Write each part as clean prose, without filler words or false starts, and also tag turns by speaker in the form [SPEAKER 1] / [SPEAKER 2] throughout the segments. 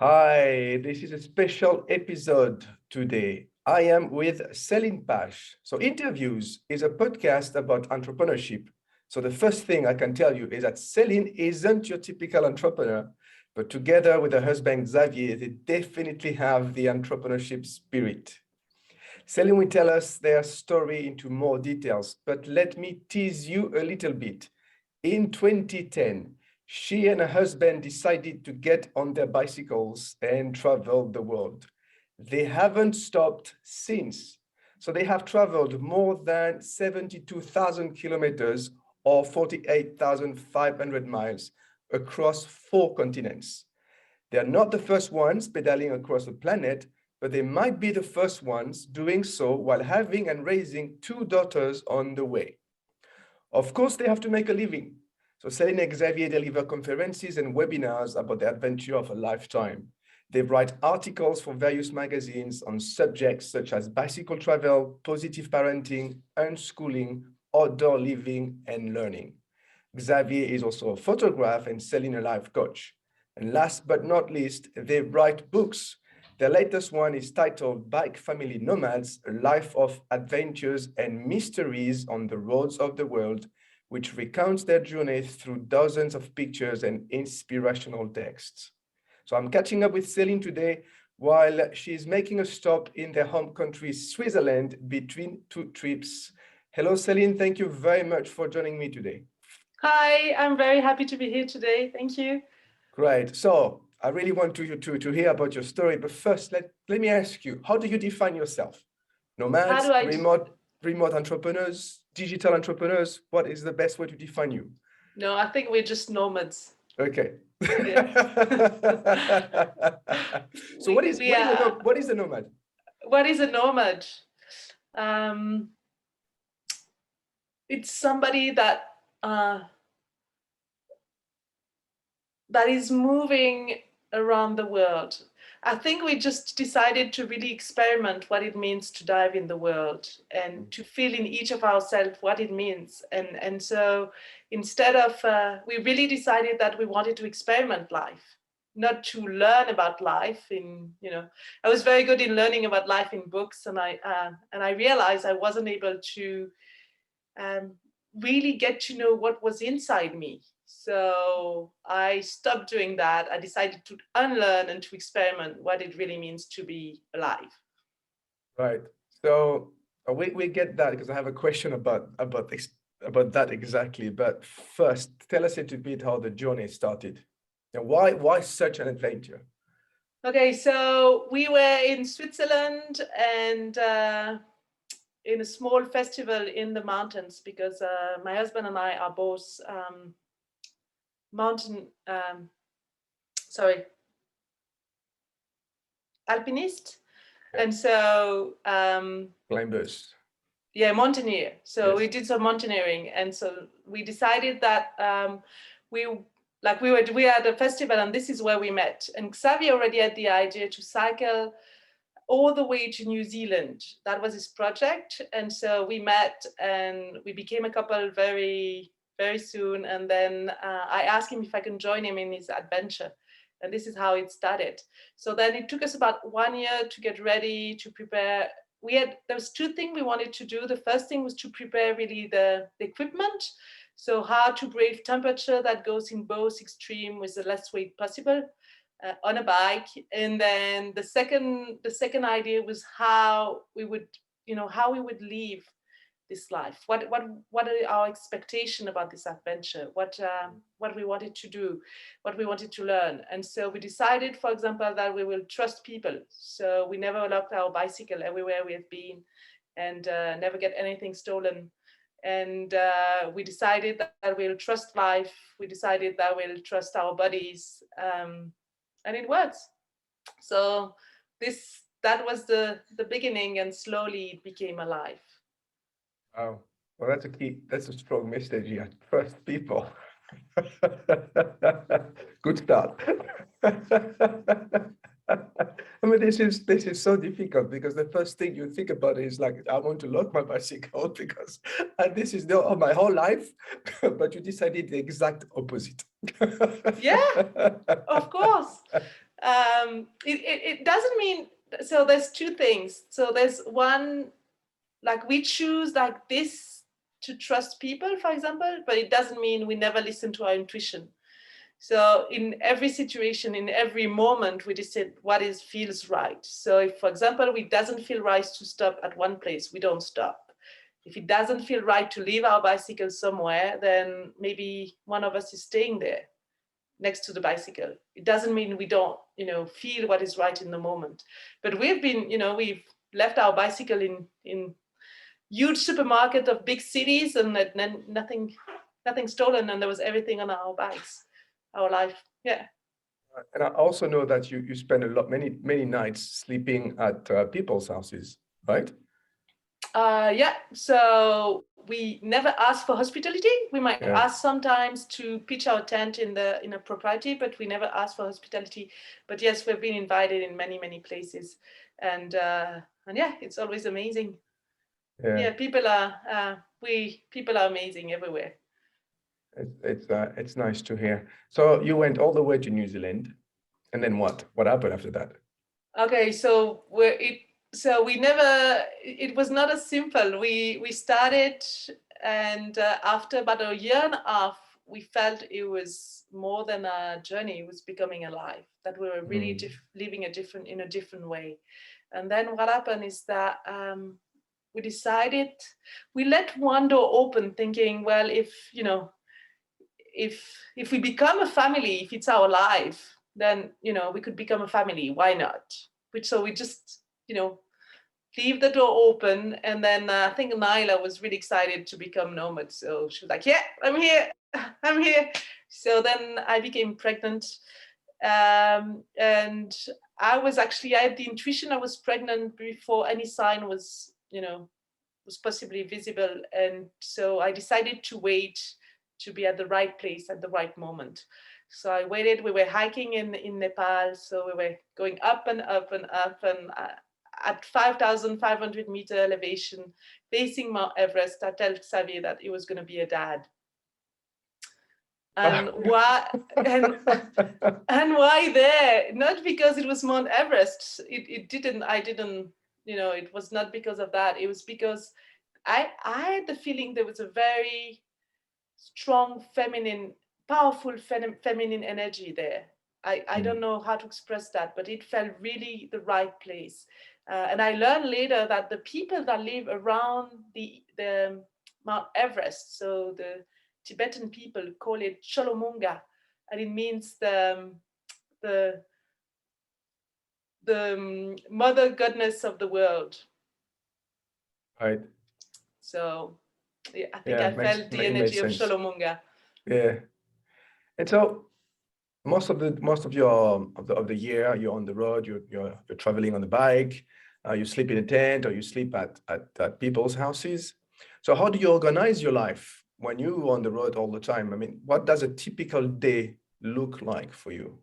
[SPEAKER 1] Hi, this is a special episode today. I am with Céline. So Interviews is a podcast about entrepreneurship. So the first thing I can tell you is that Céline isn't your typical entrepreneur, but together with her husband Xavier, they definitely have the entrepreneurship spirit. Céline will tell us their story into more details, but let me tease you a little bit. In 2010, she and her husband decided to get on their bicycles and travel the world. They haven't stopped since. So they have traveled more than 72,000 kilometers or 48,500 miles across 4 continents. They are not the first ones pedaling across the planet, but they might be the first ones doing so while having and raising 2 daughters on the way. Of course, they have to make a living. So Céline and Xavier deliver conferences and webinars about the adventure of a lifetime. They write articles for various magazines on subjects such as bicycle travel, positive parenting, unschooling, outdoor living, and learning. Xavier is also a photographer and Céline a life coach. And last but not least, they write books. The latest one is titled Bike Family Nomads, a life of adventures and mysteries on the roads of the world, which recounts their journey through dozens of pictures and inspirational texts. So I'm catching up with Céline today while she's making a stop in their home country, Switzerland, between 2 trips. Hello, Céline. Thank you very much for joining me today.
[SPEAKER 2] Hi, I'm very happy to be here today. Thank you.
[SPEAKER 1] Great. So I really want to hear about your story, but first, let me ask you, how do you define yourself?
[SPEAKER 2] How
[SPEAKER 1] Nomads,
[SPEAKER 2] do I?
[SPEAKER 1] remote entrepreneurs, digital entrepreneurs? What is the best way to define you?
[SPEAKER 2] No, I think we're just nomads.
[SPEAKER 1] Okay.
[SPEAKER 2] Yeah.
[SPEAKER 1] So
[SPEAKER 2] we we are.
[SPEAKER 1] what is a nomad?
[SPEAKER 2] What is a nomad? Um, it's somebody uh, that is moving around the world. I think we just decided to really experiment what it means to dive in the world and to feel in each of ourselves what it means. And so instead of, we really decided that we wanted to experiment life, not to learn about life I was very good in learning about life in books, and I realized I wasn't able to um, really get to know what was inside me. So I stopped doing that. I decided to unlearn and to experiment what it really means to be alive.
[SPEAKER 1] Right. So we get that because I have a question about that exactly. But first, tell us a little bit how the journey started. And why such an adventure?
[SPEAKER 2] Okay, so we were in Switzerland and in a small festival in the mountains because my husband and I are both mountain, sorry, alpinist.
[SPEAKER 1] Okay.
[SPEAKER 2] And so
[SPEAKER 1] Climbers.
[SPEAKER 2] yeah, mountaineer. So
[SPEAKER 1] Yes.
[SPEAKER 2] we did some mountaineering, and so we decided that we we were at a festival, and this is where we met. And Xavier already had the idea to cycle all the way to New Zealand. That was his project, and so we met, and we became a couple very soon. And then I asked him if I can join him in his adventure. And this is how it started. So then it took us about 1 year to get ready, to prepare. There was 2 things we wanted to do. The first thing was to prepare really the equipment. So how to brave temperature that goes in both extreme with the less weight possible on a bike. And then the second idea was how we would live this life. What are our expectation about this adventure? What we wanted to do, what we wanted to learn. And so we decided, for example, that we will trust people. So we never locked our bicycle everywhere we have been, and never get anything stolen. And we decided that we'll trust life. We decided that we'll trust our bodies, and it works. So that was the beginning, and slowly it became alive.
[SPEAKER 1] Wow. Well, that's a key. That's a strong message here. Trust people. Good start. I mean, this is so difficult because the first thing you think about is like, I want to lock my bicycle because and this is my whole life, but you decided the exact opposite.
[SPEAKER 2] Yeah, of course. It doesn't mean, so there's two things. So there's one, like we choose like this to trust people, for example, but it doesn't mean we never listen to our intuition. So in every situation, in every moment, we decide what is feels right. So if, for example, it doesn't feel right to stop at one place, we don't stop. If it doesn't feel right to leave our bicycle somewhere, then maybe one of us is staying there next to the bicycle. It doesn't mean we don't, feel what is right in the moment. But we've left our bicycle in huge supermarket of big cities, and then nothing stolen, and there was everything on our bikes, our life. Yeah.
[SPEAKER 1] And I also know that you spend many nights sleeping at people's houses, right?
[SPEAKER 2] Yeah. So we never ask for hospitality. We might
[SPEAKER 1] Yeah.
[SPEAKER 2] ask sometimes to pitch our tent in a property, but we never ask for hospitality. But yes, we've been invited in many places, and yeah, it's always amazing.
[SPEAKER 1] Yeah.
[SPEAKER 2] Yeah, people are amazing everywhere.
[SPEAKER 1] It's nice to hear. So you went all the way to New Zealand, and then what? What happened after that?
[SPEAKER 2] Okay, so we never. It was not as simple. We started, and after about a year and a half, we felt it was more than a journey. It was becoming a life, that we were really living in a different way. And then what happened is that we decided, we let one door open, thinking, well, if we become a family, if it's our life, then we could become a family. Why not? So we just leave the door open, and then I think Naila was really excited to become Nomad, so she was like, yeah, I'm here. I'm here. So then I became pregnant, and I had the intuition I was pregnant before any sign was possibly visible, and so I decided to wait to be at the right place at the right moment. So I waited. We were hiking in Nepal, so we were going up and up and up, and at 5,500-meter elevation, facing Mount Everest, I told Xavier that he was going to be a dad. And why? And why there? Not because it was Mount Everest. It didn't. I didn't. It was not because of that. It was because I had the feeling there was a very strong feminine, powerful feminine energy there. I don't know how to express that, but it felt really the right place. And I learned later that the people that live around the Mount Everest, so the Tibetan people call it Cholomunga, and it means the mother goddess of the world.
[SPEAKER 1] Right.
[SPEAKER 2] So yeah, I think I felt the energy of Cholomunga.
[SPEAKER 1] Yeah. And so most of the year you're on the road, you're traveling on the bike, you sleep in a tent, or you sleep at people's houses. So how do you organize your life when you're on the road all the time? I mean, what does a typical day look like for you?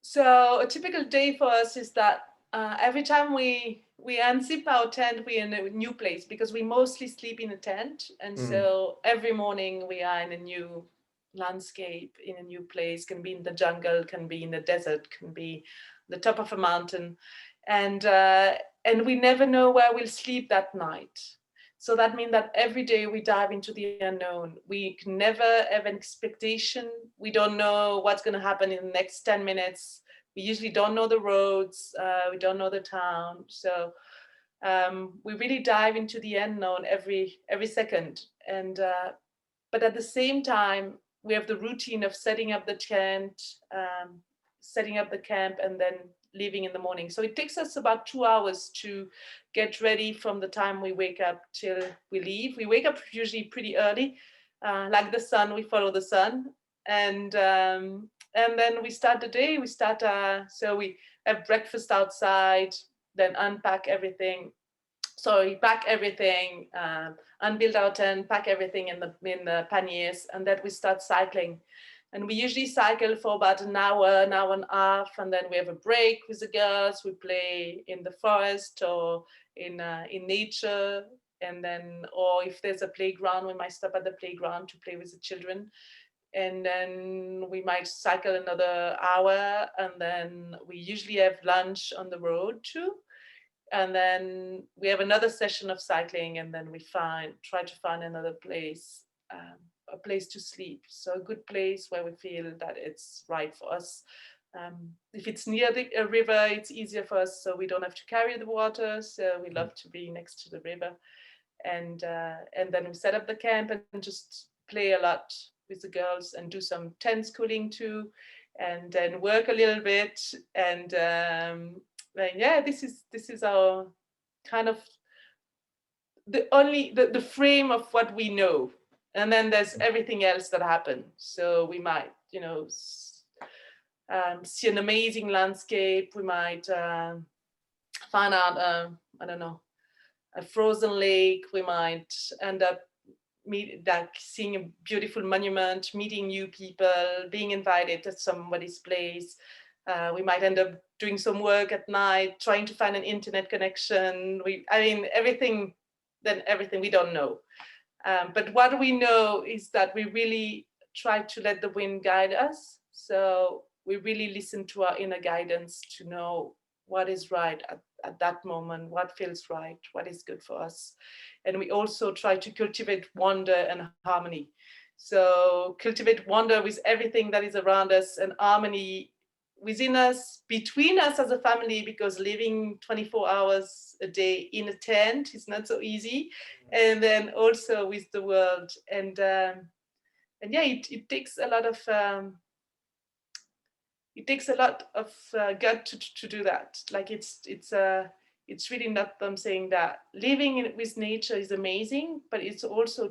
[SPEAKER 2] So a typical day for us is that every time we unzip our tent, we're in a new place, because we mostly sleep in a tent, and so every morning we are in a new landscape, in a new place. Can be in the jungle, can be in the desert, can be the top of a mountain, and we never know where we'll sleep that night. So that means that every day we dive into the unknown. We can never have an expectation. We don't know what's going to happen in the next 10 minutes. We usually don't know the roads. We don't know the town. So we really dive into the unknown every second. And but at the same time, we have the routine of setting up the tent, setting up the camp, and then leaving in the morning. So it takes us about 2 hours to get ready from the time we wake up till we leave. We wake up usually pretty early, like the sun. We follow the sun, and then we start the day. So we have breakfast outside, then unpack everything. So we pack everything, unbuild our tent, pack everything in the panniers, and then we start cycling. And we usually cycle for about an hour and a half, and then we have a break with the girls. We play in the forest or in nature, and then, or if there's a playground, we might stop at the playground to play with the children. and then we might cycle another hour, and then we usually have lunch on the road too. And then we have another session of cycling, and then we try to find another place, a place to sleep. So a good place where we feel that it's right for us. If it's near a river, it's easier for us, so we don't have to carry the water. So we love to be next to the river, and then we set up the camp and just play a lot with the girls and do some tent schooling too, and then work a little bit. And yeah, this is our kind of the frame of what we know, and then there's everything else that happens. So we might, see an amazing landscape. We might find out, I don't know, a frozen lake. We might end up seeing a beautiful monument, meeting new people, being invited to somebody's place. We might end up doing some work at night, trying to find an internet connection. Everything we don't know. But what we know is that we really try to let the wind guide us. So we really listen to our inner guidance to know what is right at that moment, what feels right, what is good for us. And we also try to cultivate wonder and harmony. So cultivate wonder with everything that is around us, and harmony within us, between us as a family, because living 24 hours a day in a tent is not so easy. And then also with the world. And yeah, it takes a lot of gut to do that. Like it's really not something that living with nature is amazing, but it's also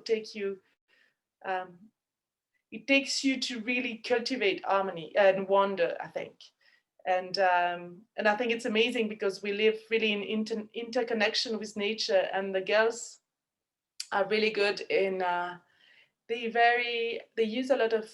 [SPEAKER 2] it takes you to really cultivate harmony and wonder, I think. And I think it's amazing because we live really in interconnection with nature, and the girls are really good in they use a lot of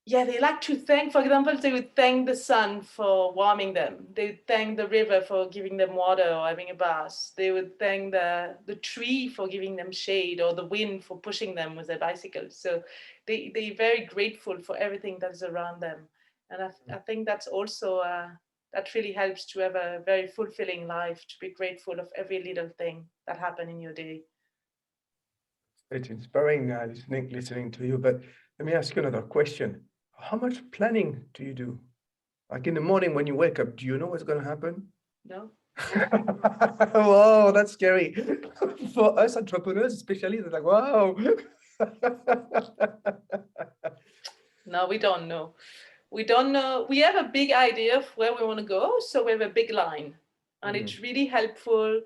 [SPEAKER 2] they like to thank, for example, they would thank the sun for warming them. They would thank the river for giving them water or having a bath. They would thank the tree for giving them shade, or the wind for pushing them with their bicycle. So they're very grateful for everything that is around them. And I think that's also, that really helps to have a very fulfilling life, to be grateful of every little thing that happened in your day.
[SPEAKER 1] It's inspiring listening to you, but let me ask you another question. How much planning do you do? Like in the morning when you wake up, do you know what's going to happen?
[SPEAKER 2] No.
[SPEAKER 1] Wow, that's scary. For us entrepreneurs, especially, they're like, wow.
[SPEAKER 2] No, we don't know. We don't know. We have a big idea of where we want to go, so we have a big line, and it's really helpful.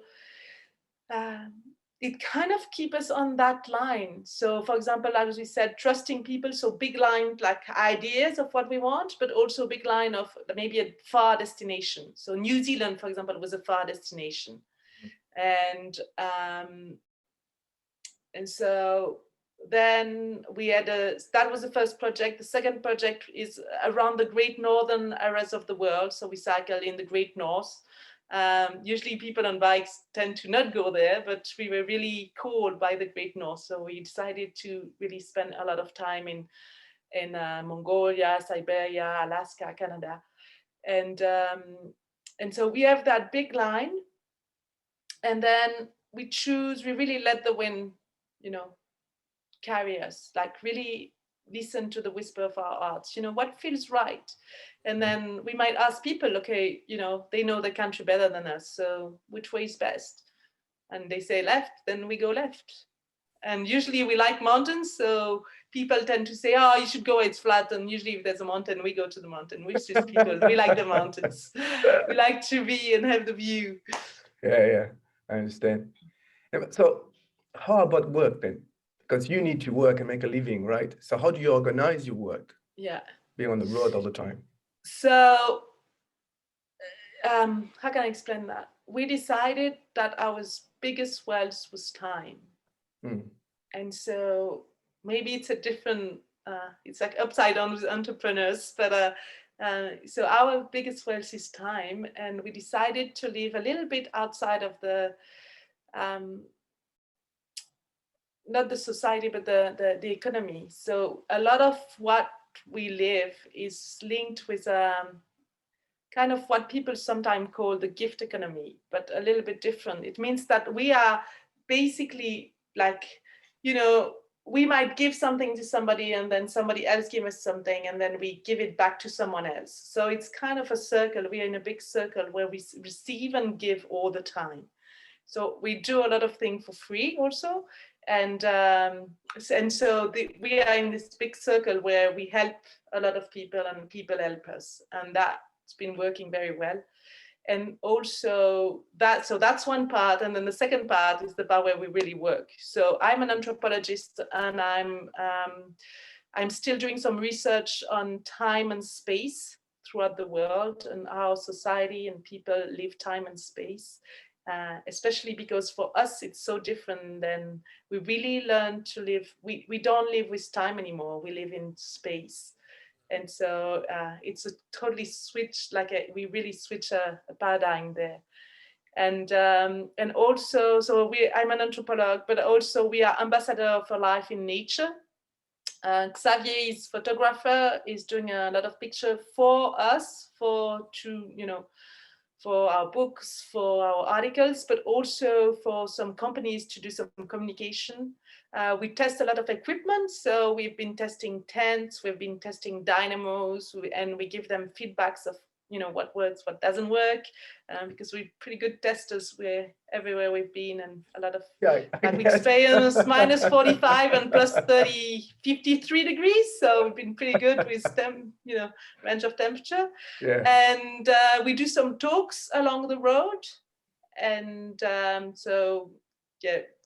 [SPEAKER 2] It kind of keeps us on that line. So, for example, as we said, trusting people. So big line, like ideas of what we want, but also big line of maybe a far destination. So New Zealand, for example, was a far destination, and so then we had that was the first project. The second project is around the great northern areas of the world. So we cycle in the Great North. Usually people on bikes tend to not go there, but we were really called by the Great North. So we decided to really spend a lot of time in Mongolia, Siberia, Alaska, Canada. And so we have that big line, and then we really let the wind, carry us, like really listen to the whisper of our hearts, what feels right. And then we might ask people, okay, they know the country better than us, so which way is best? And they say left, then we go left. And usually we like mountains, so people tend to say, oh, you should go, it's flat. And usually if there's a mountain, we go to the mountain. We're just people, we like the mountains. We like to be and have the view.
[SPEAKER 1] Yeah, I understand. So how about work then? Because you need to work and make a living, right? So how do you organize your work?
[SPEAKER 2] Yeah.
[SPEAKER 1] Being on the road all the time.
[SPEAKER 2] So how can I explain that? We decided that our biggest wealth was time. And so maybe it's a different, it's like upside down with entrepreneurs, but so our biggest wealth is time. And we decided to live a little bit outside of not the society, but the economy. So a lot of what we live is linked with kind of what people sometimes call the gift economy, but a little bit different. It means that we are basically like, you know, we might give something to somebody and then somebody else give us something and then we give it back to someone else. So it's kind of a circle. We are in a big circle where we receive and give all the time. So we do a lot of things for free also. And so we are in this big circle where we help a lot of people and people help us. And that's been working very well. And also that's one part. And then the second part is the part where we really work. So I'm an anthropologist and I'm still doing some research on time and space throughout the world and how society and people live time and space. Especially because for us it's so different than we really learn to live. We don't live with time anymore. We live in space, and so it's a totally switch. We really switch a paradigm there, and also I'm an anthropologist, but also we are ambassador for life in nature. Xavier is photographer, is doing a lot of picture for us for our books, for our articles, but also for some companies to do some communication. We test a lot of equipment. So we've been testing tents, we've been testing dynamos, and we give them feedbacks of what works, what doesn't work, because we're pretty good testers. We're everywhere we've been, and a lot of we experience minus 45 and plus 30, 53 degrees. So we've been pretty good with range of temperature.
[SPEAKER 1] Yeah.
[SPEAKER 2] And we do some talks along the road, and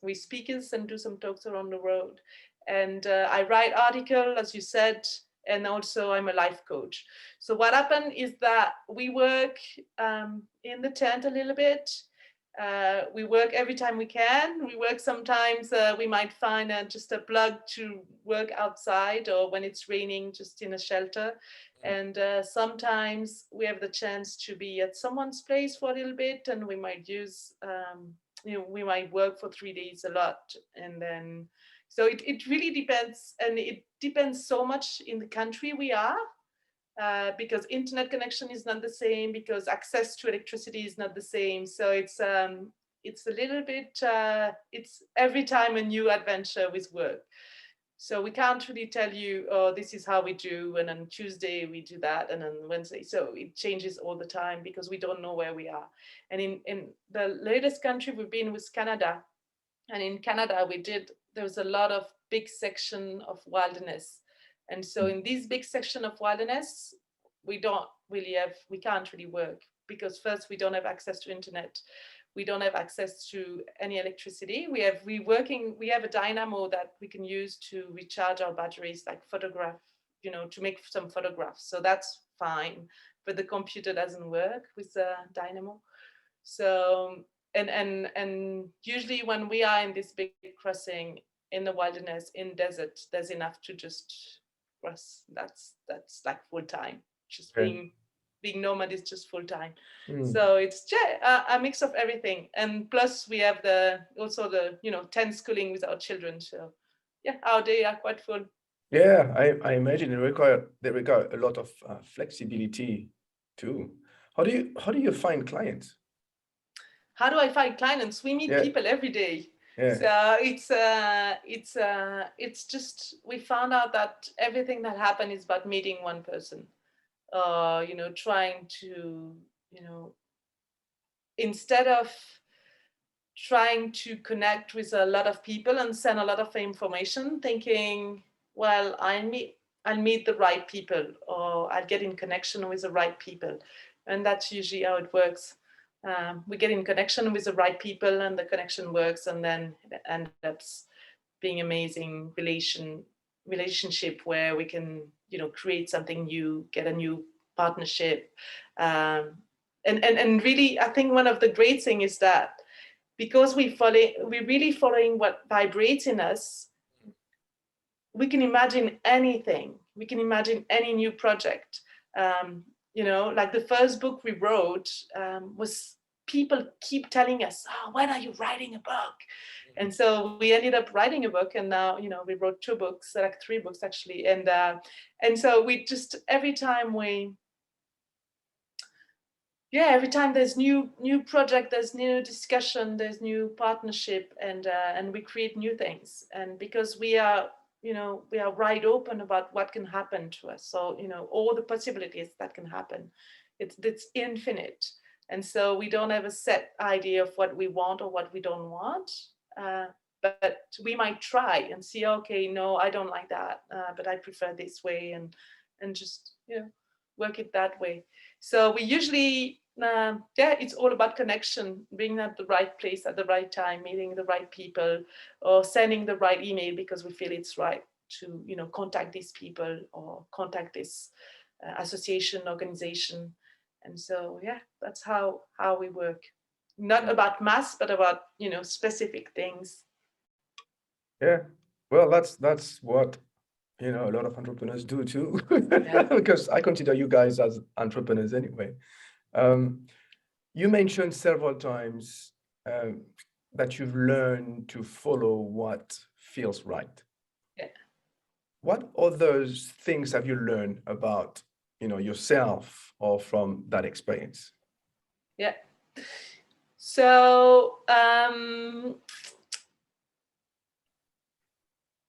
[SPEAKER 2] we speakers and do some talks around the road. And I write article, as you said, and also I'm a life coach. So what happened is that we work in the tent a little bit. We work every time we can. We work sometimes, we might find just a plug to work outside, or when it's raining, just in a shelter. And sometimes we have the chance to be at someone's place for a little bit, and we might use, we might work for 3 days a lot. And then, so it really depends. And it depends so much in the country we are. Because internet connection is not the same, because access to electricity is not the same. So it's a little bit, it's every time a new adventure with work. So we can't really tell you, oh, this is how we do, and on Tuesday we do that, and on Wednesday. So it changes all the time because we don't know where we are. And in the latest country we've been was Canada. And in Canada, there was a lot of big section of wilderness. And so in this big section of wilderness, we can't really work, because first, we don't have access to internet. We don't have access to any electricity. We have a dynamo that we can use to recharge our batteries, like to make some photographs. So that's fine, but the computer doesn't work with the dynamo. So, and usually when we are in this big crossing in the wilderness, in desert, there's enough to just cross. That's like full time. Just being nomad is just full time. So it's a mix of everything. And plus we have also the tent schooling with our children. So yeah, our day are quite full.
[SPEAKER 1] Yeah, I imagine they require a lot of flexibility too. How do you find clients?
[SPEAKER 2] How do I find clients? We meet people every day. So it's just, we found out that everything that happened is about meeting one person. Trying to, instead of trying to connect with a lot of people and send a lot of information, thinking, well, I'll meet the right people, or I'll get in connection with the right people. And that's usually how it works. We get in connection with the right people, and the connection works, and then it ends up being amazing relationship where we can create something new, get a new partnership. And really, I think one of the great thing is that because we're really following what vibrates in us, we can imagine anything. We can imagine any new project. Like the first book we wrote was, people keep telling us, oh, when are you writing a book? And so we ended up writing a book, and now, we wrote 2 books, like 3 books actually. And so we just, every time there's new project, there's new discussion, there's new partnership, and we create new things. And because we are wide open about what can happen to us. So, all the possibilities that can happen, it's infinite. And so we don't have a set idea of what we want or what we don't want. But we might try and see, okay, no, I don't like that, but I prefer this way, and just, work it that way. So we usually, it's all about connection, being at the right place at the right time, meeting the right people, or sending the right email because we feel it's right to, contact these people or contact this association, organization. And so, that's how we work. Not about mass, but about, specific things.
[SPEAKER 1] Yeah. Well, that's what a lot of entrepreneurs do too,
[SPEAKER 2] Yeah.
[SPEAKER 1] because I consider you guys as entrepreneurs anyway. You mentioned several times that you've learned to follow what feels right.
[SPEAKER 2] Yeah.
[SPEAKER 1] What other things have you learned about, yourself or from that experience?
[SPEAKER 2] Yeah. So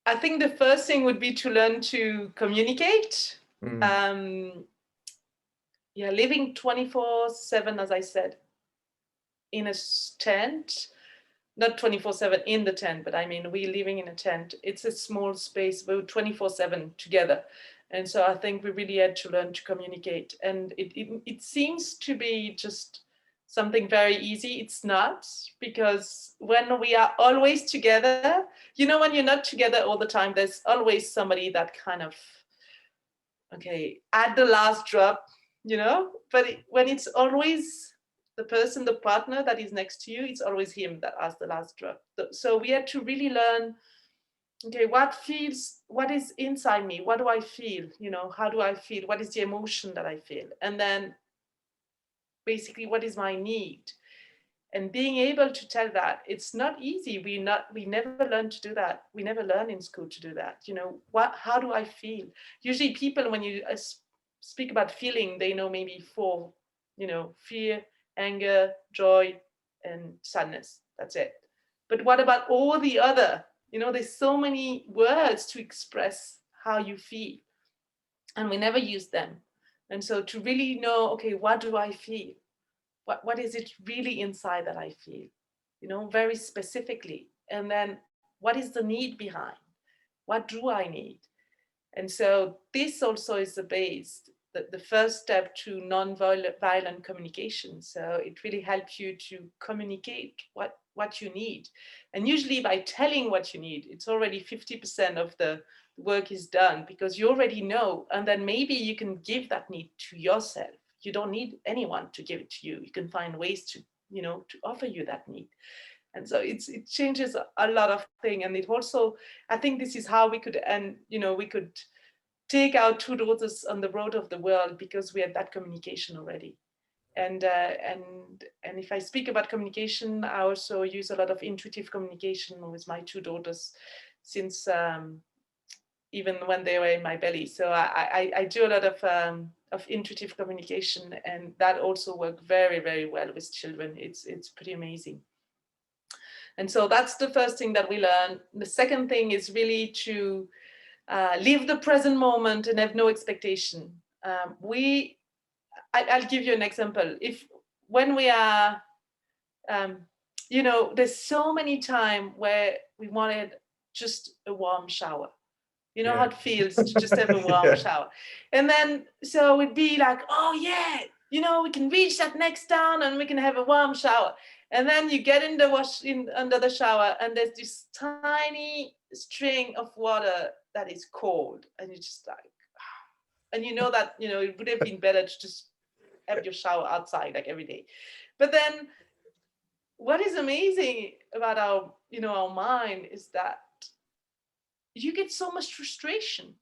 [SPEAKER 2] I think the first thing would be to learn to communicate. Living 24/7, as I said, in a tent, not 24/7 in the tent, but I mean, we living in a tent. It's a small space, we're 24/7 together. And so I think we really had to learn to communicate. And it seems to be just something very easy. It's not, because when we are always together, when you're not together all the time, there's always somebody that kind of, okay, at the last drop, but when it's always the person, the partner that is next to you, it's always him that has the last drop. So we had to really learn, okay, what is inside me? What do I feel? How do I feel? What is the emotion that I feel? And then basically, what is my need? And being able to tell that, it's not easy. We never learn to do that. We never learn in school to do that. How do I feel? Usually people, when you speak about feeling, they know maybe 4, fear, anger, joy, and sadness. That's it. But what about all the other? There's so many words to express how you feel, and we never use them. And so to really know, okay, what do I feel? What is it really inside that I feel? Very specifically. And then what is the need behind? What do I need? And so this also is the base, the first step to non-violent communication. So it really helps you to communicate what you need. And usually by telling what you need, it's already 50% of the work is done, because you already know, and then maybe you can give that need to yourself. You don't need anyone to give it to you. You can find ways to, to offer you that need. And so it changes a lot of things. And it also, I think this is how we could, and we could take our 2 daughters on the road of the world, because we had that communication already. And if I speak about communication, I also use a lot of intuitive communication with my 2 daughters, since even when they were in my belly. So I do a lot of intuitive communication, and that also worked very, very well with children. It's pretty amazing. And so that's the first thing that we learn. The second thing is really to live the present moment and have no expectation. I'll give you an example. When we are, there's so many times where we wanted just a warm shower. How it feels to just have a warm shower. And then, so we'd be like, oh yeah, we can reach that next town and we can have a warm shower. And then you get in the under the shower, and there's this tiny string of water that is cold, and you're just like, and that, it would have been better to just have your shower outside like every day. But then what is amazing about our mind is that you get so much frustration.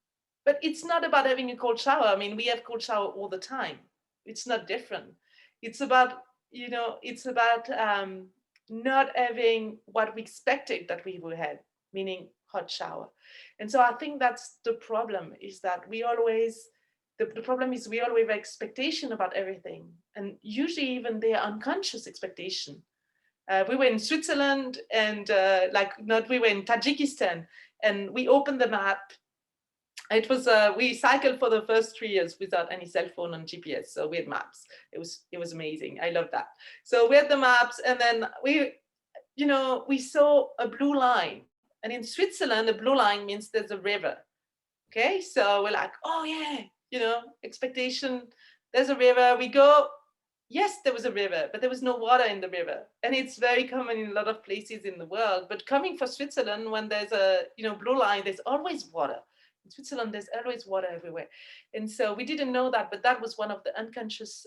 [SPEAKER 2] But it's not about having a cold shower. I mean, we have cold shower all the time. It's not different. It's about, not having what we expected that we would have, meaning hot shower. And so I think that's the problem, is that we always, the problem is we always have expectation about everything. And usually even they are unconscious expectation. We were in Switzerland and we were in Tajikistan, and we opened the map. It was we cycled for the first 3 years without any cell phone and GPS, so we had maps. It was amazing. I love that. So we had the maps, and then we saw a blue line, and in Switzerland a blue line means there's a river. Okay, so we're like, oh yeah, expectation. There's a river. We go. Yes, there was a river, but there was no water in the river, and it's very common in a lot of places in the world. But coming from Switzerland, when there's a blue line, there's always water. In Switzerland, there's always water everywhere. And so we didn't know that, but that was one of the unconscious,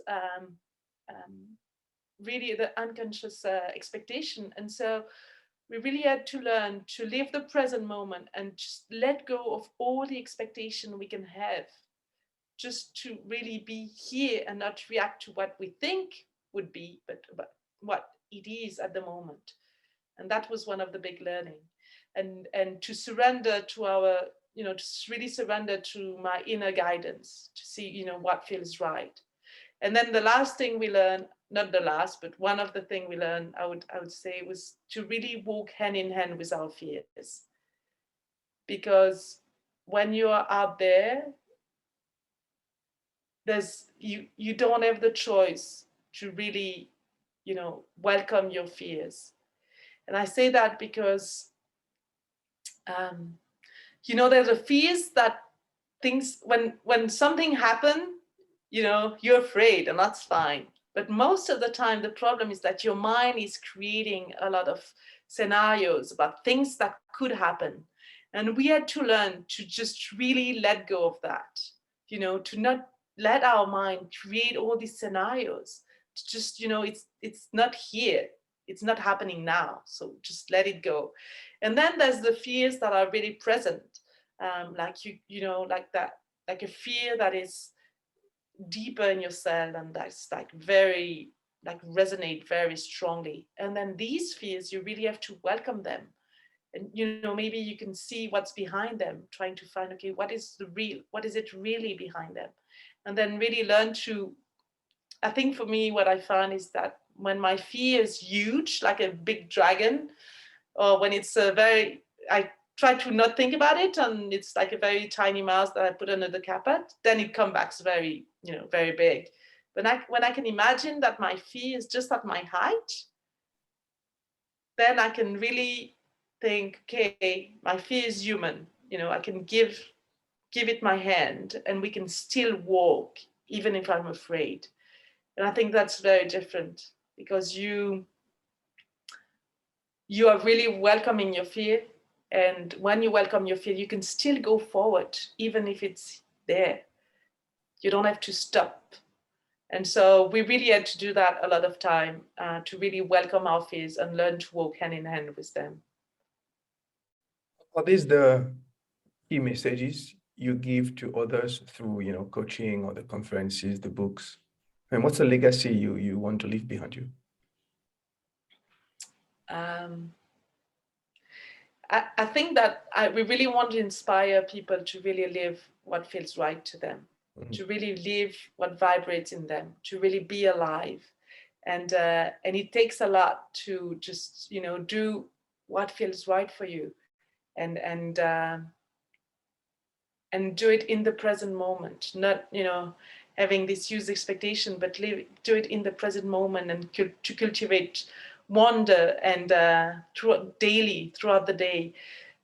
[SPEAKER 2] really the unconscious expectation. And so we really had to learn to live the present moment and just let go of all the expectation we can have, just to really be here and not react to what we think would be, but what it is at the moment. And that was one of the big learning. And to surrender to our, to really surrender to my inner guidance, to see, what feels right. And then the last thing we learned, not the last, but one of the things we learned, I would say, was to really walk hand in hand with our fears. Because when you are out there, you don't have the choice to really, welcome your fears. And I say that because, there's a fears that things, when something happen, you're afraid, and that's fine. But most of the time, the problem is that your mind is creating a lot of scenarios about things that could happen. And we had to learn to just really let go of that, to not let our mind create all these scenarios. To just, it's not here. It's not happening now. So just let it go. And then there's the fears that are really present. Like a fear that is deeper in your cell, and that's very resonate very strongly. And then these fears, you really have to welcome them, and maybe you can see what's behind them, trying to find, okay, what is it really behind them, and then really learn to, I think for me what I found is that when my fear is huge, like a big dragon, or when it's I try to not think about it, and it's like a very tiny mouse that I put under the carpet, then it comes back very, very big. But when I can imagine that my fear is just at my height, then I can really think, okay, my fear is human. I can give it my hand, and we can still walk, even if I'm afraid. And I think that's very different, because you are really welcoming your fear. And when you welcome your fear, you can still go forward, even if it's there. You don't have to stop. And so we really had to do that a lot of time, to really welcome our fears and learn to walk hand in hand with them.
[SPEAKER 1] What is the key messages you give to others through, coaching or the conferences, the books? And what's the legacy you want to leave behind you?
[SPEAKER 2] I think that we really want to inspire people to really live what feels right to them, to really live what vibrates in them, to really be alive. And it takes a lot to just, do what feels right for you, and do it in the present moment, not, having this huge expectation, but do it in the present moment, and to cultivate wonder and throughout the day.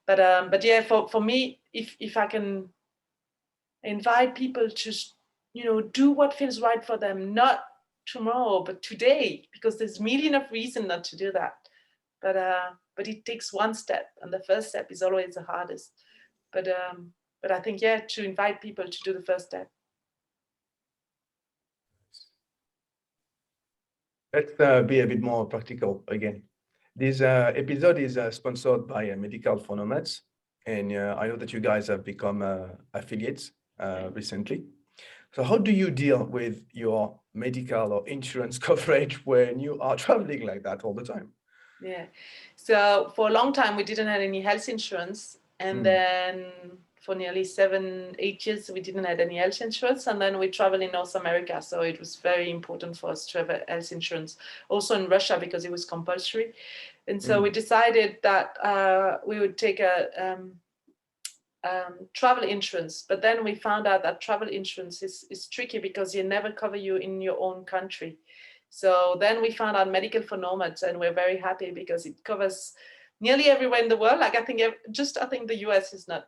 [SPEAKER 2] But yeah, for me, if I can invite people to, do what feels right for them, not tomorrow, but today, because there's a million of reasons not to do that. But it takes one step, and the first step is always the hardest. But I think, yeah, to invite people to do the first step.
[SPEAKER 1] Let's be a bit more practical again. This episode is sponsored by Medical for Nomads. And I know that you guys have become affiliates recently. So how do you deal with your medical or insurance coverage when you are traveling like that all the time?
[SPEAKER 2] Yeah. So for a long time, we didn't have any health insurance. And then for nearly 7-8 years, we didn't have any health insurance. And then we traveled in North America. So it was very important for us to have a health insurance. Also in Russia, because it was compulsory. And so we decided that we would take a travel insurance. But then we found out that travel insurance is tricky because they never cover you in your own country. So then we found out medical for nomads, and we're very happy because it covers nearly everywhere in the world. Like I think the US is not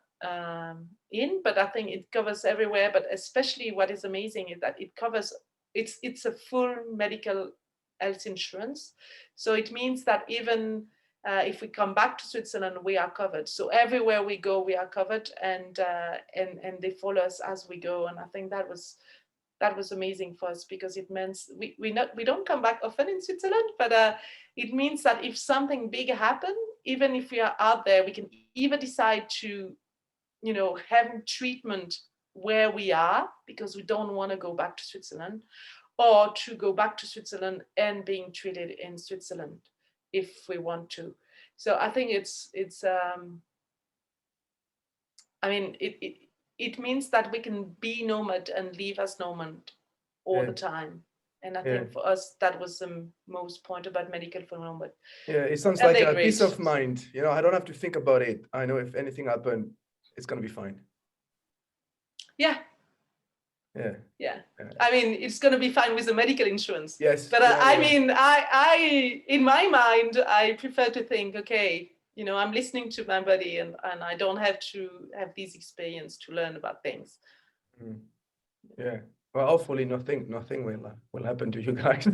[SPEAKER 2] in, but I think it covers everywhere. But especially what is amazing is that it covers, it's a full medical health insurance. So it means that even if we come back to Switzerland, we are covered. So everywhere we go, we are covered, and they follow us as we go. And I think that was amazing for us, because it means we don't come back often in Switzerland, but it means that if something big happens, even if we are out there, we can either decide to, have treatment where we are because we don't want to go back to Switzerland, or to go back to Switzerland and being treated in Switzerland if we want to. So I think it means that we can be nomad and live as nomad all the time. And I think for us, that was the most point about medical for nomad.
[SPEAKER 1] Yeah, it sounds like a peace of mind. I don't have to think about it. I know if anything happens, it's going to be fine.
[SPEAKER 2] Yeah. Yeah. I mean, it's going to be fine with the medical insurance.
[SPEAKER 1] Yes.
[SPEAKER 2] But I in my mind, I prefer to think, okay, I'm listening to my body, and I don't have to have this experience to learn about things.
[SPEAKER 1] Yeah. Well, hopefully nothing will happen to you guys.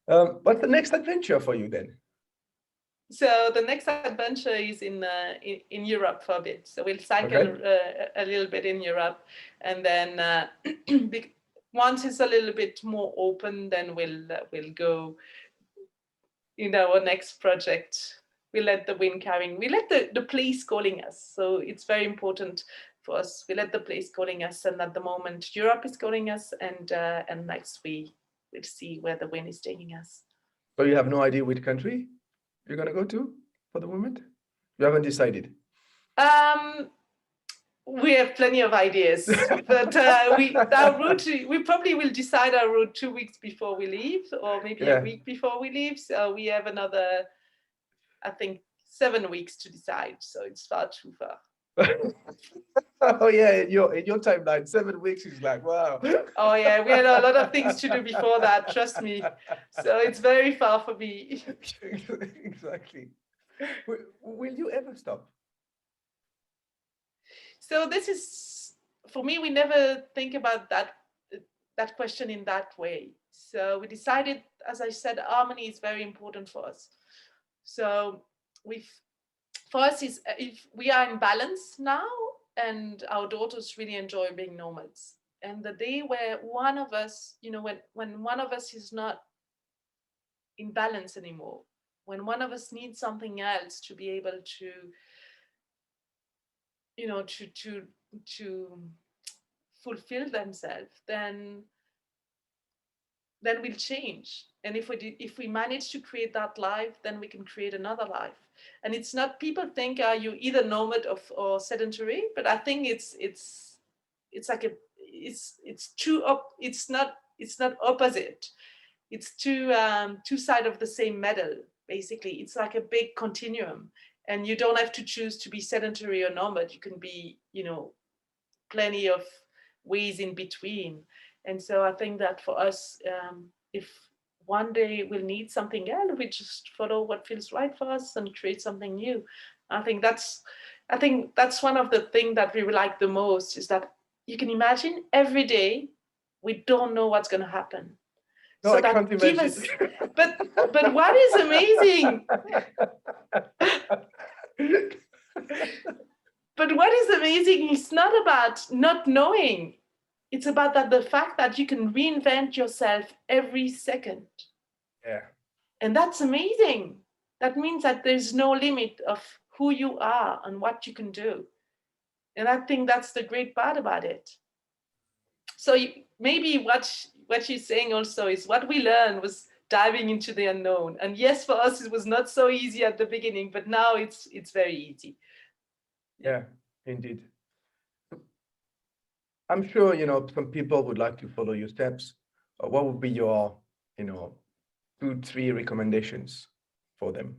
[SPEAKER 1] What's the next adventure for you then?
[SPEAKER 2] So the next adventure is in Europe for a bit. So we'll cycle a little bit in Europe, and then once it's a little bit more open, then we'll go. Our next project, we let the wind carrying. We let the place calling us. So it's very important for us. We let the place calling us, and at the moment, Europe is calling us, and next we'll see where the wind is taking us.
[SPEAKER 1] So you have no idea which country you're going to go to for the moment? You haven't decided?
[SPEAKER 2] We have plenty of ideas, but our route, we probably will decide our route 2 weeks before we leave, or maybe a week before we leave. So we have another, I think, 7 weeks to decide. So it's far too far.
[SPEAKER 1] Oh yeah, in your timeline, 7 weeks is like, wow.
[SPEAKER 2] Oh yeah, we had a lot of things to do before that, trust me. So it's very far for me.
[SPEAKER 1] Exactly. Will you ever stop?
[SPEAKER 2] So this is, for me, we never think about that question in that way. So we decided, as I said, harmony is very important for us. So for us, is if we are in balance now, and our daughters really enjoy being nomads. And the day where one of us, when one of us is not in balance anymore, when one of us needs something else to be able to, to fulfill themselves, then we'll change. And if we manage to create that life, then we can create another life. And it's not, people think, are you either nomad or sedentary? But I think it's like it's not opposite. It's two sides of the same medal, basically. It's like a big continuum, and you don't have to choose to be sedentary or nomad. You can be, plenty of ways in between. And so I think that for us, if one day we'll need something else, we just follow what feels right for us and create something new. I think that's one of the things that we like the most, is that you can imagine every day we don't know what's going to happen.
[SPEAKER 1] No, so I can't imagine.
[SPEAKER 2] But what is amazing? But what is amazing is not about not knowing. It's about the fact that you can reinvent yourself every second.
[SPEAKER 1] Yeah.
[SPEAKER 2] And that's amazing. That means that there's no limit of who you are and what you can do. And I think that's the great part about it. So maybe what she's saying also is what we learned was diving into the unknown. And yes, for us, it was not so easy at the beginning, but now it's very easy.
[SPEAKER 1] Yeah, indeed. I'm sure, some people would like to follow your steps. What would be your, 2, 3 recommendations for them?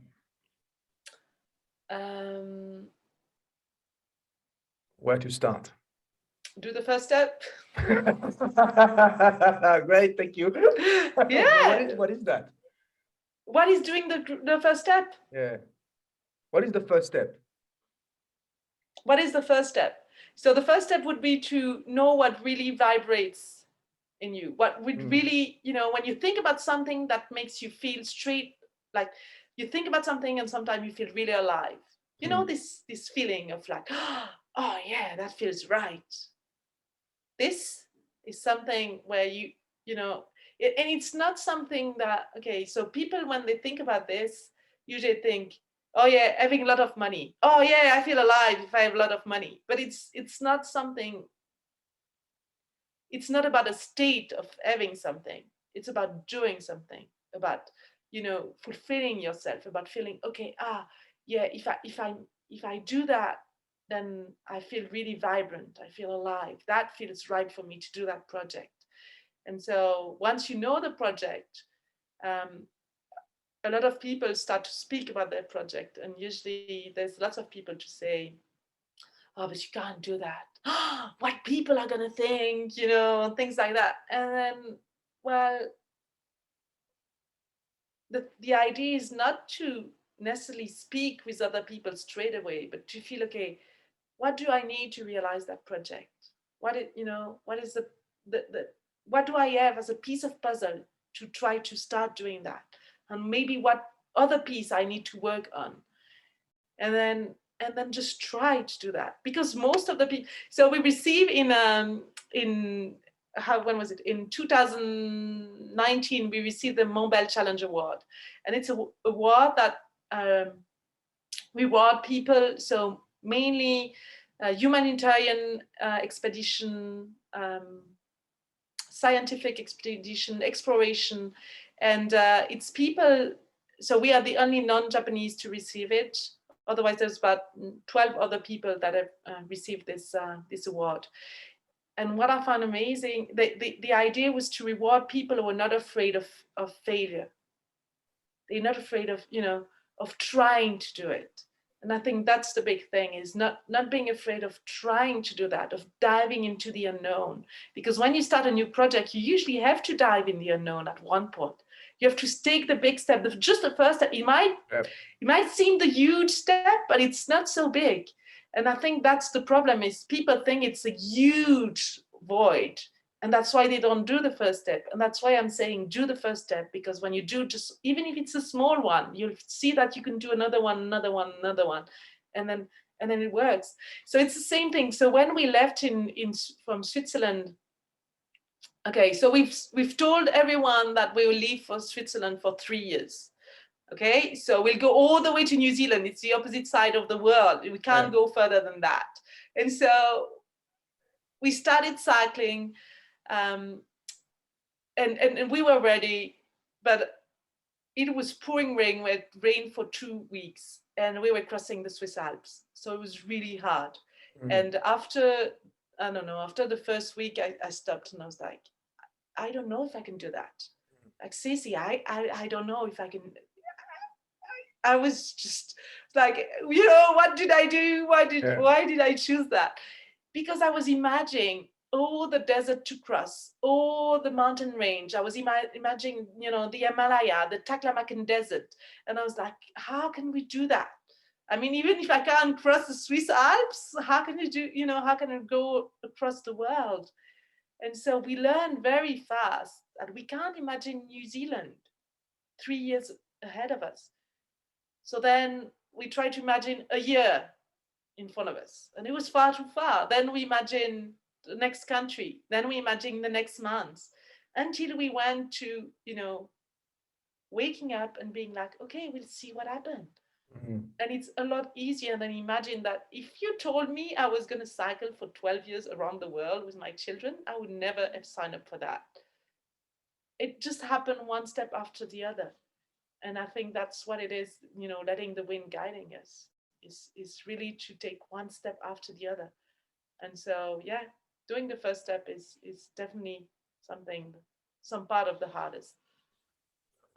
[SPEAKER 1] Where to start?
[SPEAKER 2] Do the first step.
[SPEAKER 1] Great, thank you.
[SPEAKER 2] Yeah.
[SPEAKER 1] What is that?
[SPEAKER 2] What is doing the first step?
[SPEAKER 1] Yeah. What is the first step?
[SPEAKER 2] What is the first step? So the first step would be to know what really vibrates in you. What would really, when you think about something that makes you feel straight, like you think about something and sometimes you feel really alive. You know, this feeling of like, oh yeah, that feels right. This is something where and it's not something that, okay, so people, when they think about this, usually think, oh yeah, having a lot of money. Oh yeah, I feel alive if I have a lot of money. But it's not something, it's not about a state of having something. It's about doing something, about, fulfilling yourself, about feeling, okay, yeah, if I do that, then I feel really vibrant. I feel alive. That feels right for me to do that project. And so once you know the project, a lot of people start to speak about their project. And usually there's lots of people to say, oh, but you can't do that. What people are going to think, things like that. And then, well, the idea is not to necessarily speak with other people straight away, but to feel, okay, what do I need to realize that project? What is what do I have as a piece of puzzle to try to start doing that? And maybe what other piece I need to work on. And then just try to do that. Because most of the people, so we receive when was it? In 2019, we received the Mobile Challenge Award. And it's an award that reward people, so mainly humanitarian expedition, scientific expedition, exploration, and it's people. So we are the only non-Japanese to receive it. Otherwise, there's about 12 other people that have received this award. And what I found amazing, the idea was to reward people who are not afraid of failure. They're not afraid of trying to do it. And I think that's the big thing, is not being afraid of trying to do that, of diving into the unknown. Because when you start a new project, you usually have to dive in the unknown at one point. You have to take the big step, just the first step. It might seem the huge step, but it's not so big. And I think that's the problem, is people think it's a huge void. And that's why they don't do the first step. And that's why I'm saying do the first step, because when you do, just even if it's a small one, you'll see that you can do another one. And then it works. So it's the same thing. So when we left from Switzerland, okay, so we've told everyone that we will leave for Switzerland for 3 years. Okay, so we'll go all the way to New Zealand. It's the opposite side of the world. We can't go further than that. And so we started cycling. And we were ready, but it was pouring rain. We had rain for 2 weeks, and we were crossing the Swiss Alps, so it was really hard. And after the first week, I stopped and I was like, I don't know if I can do that. Like, Ceci, I don't know if I can. I was just like, what did I do? Why did I choose that? Because I was imagining all the desert to cross, all the mountain range. I was imagining, the Himalaya, the Taklamakan Desert. And I was like, how can we do that? I mean, even if I can't cross the Swiss Alps, how can how can I go across the world? And so we learned very fast that we can't imagine New Zealand 3 years ahead of us. So then we tried to imagine a year in front of us, and it was far too far. Then we imagine the next country, then we imagine the next month, until we went to waking up and being like, okay, we'll see what happened. And it's a lot easier than imagine that. If you told me I was going to cycle for 12 years around the world with my children, I would never have signed up for that. it just happened one step after the other. And I think that's what it is, letting the wind guiding us is really to take one step after the other. And so, yeah, doing the first step is definitely some part of the hardest.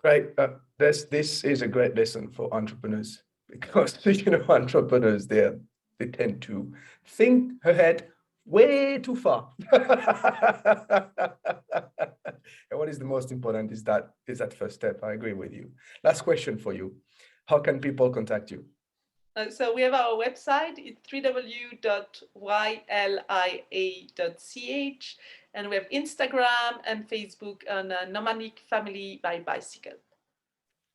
[SPEAKER 1] Great. This is a great lesson for entrepreneurs because entrepreneurs they tend to think ahead way too far. And what is the most important is that first step. I agree with you. Last question for you. How can people contact you?
[SPEAKER 2] So we have our website, it's www.ylia.ch, and we have Instagram and Facebook on Nomadic Family by Bicycle.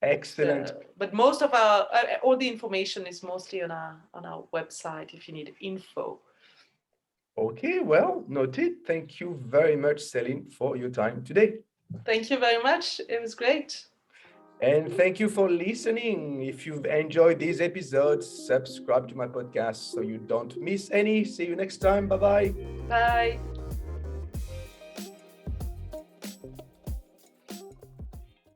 [SPEAKER 1] Excellent.
[SPEAKER 2] But most of our all the information is mostly on our website if you need info.
[SPEAKER 1] Okay, well, noted. Thank you very much, Céline, for your time today.
[SPEAKER 2] Thank you very much. It was great.
[SPEAKER 1] And thank you for listening. If you've enjoyed these episodes, subscribe to my podcast so you don't miss any. See you next time. Bye-bye.
[SPEAKER 2] Bye.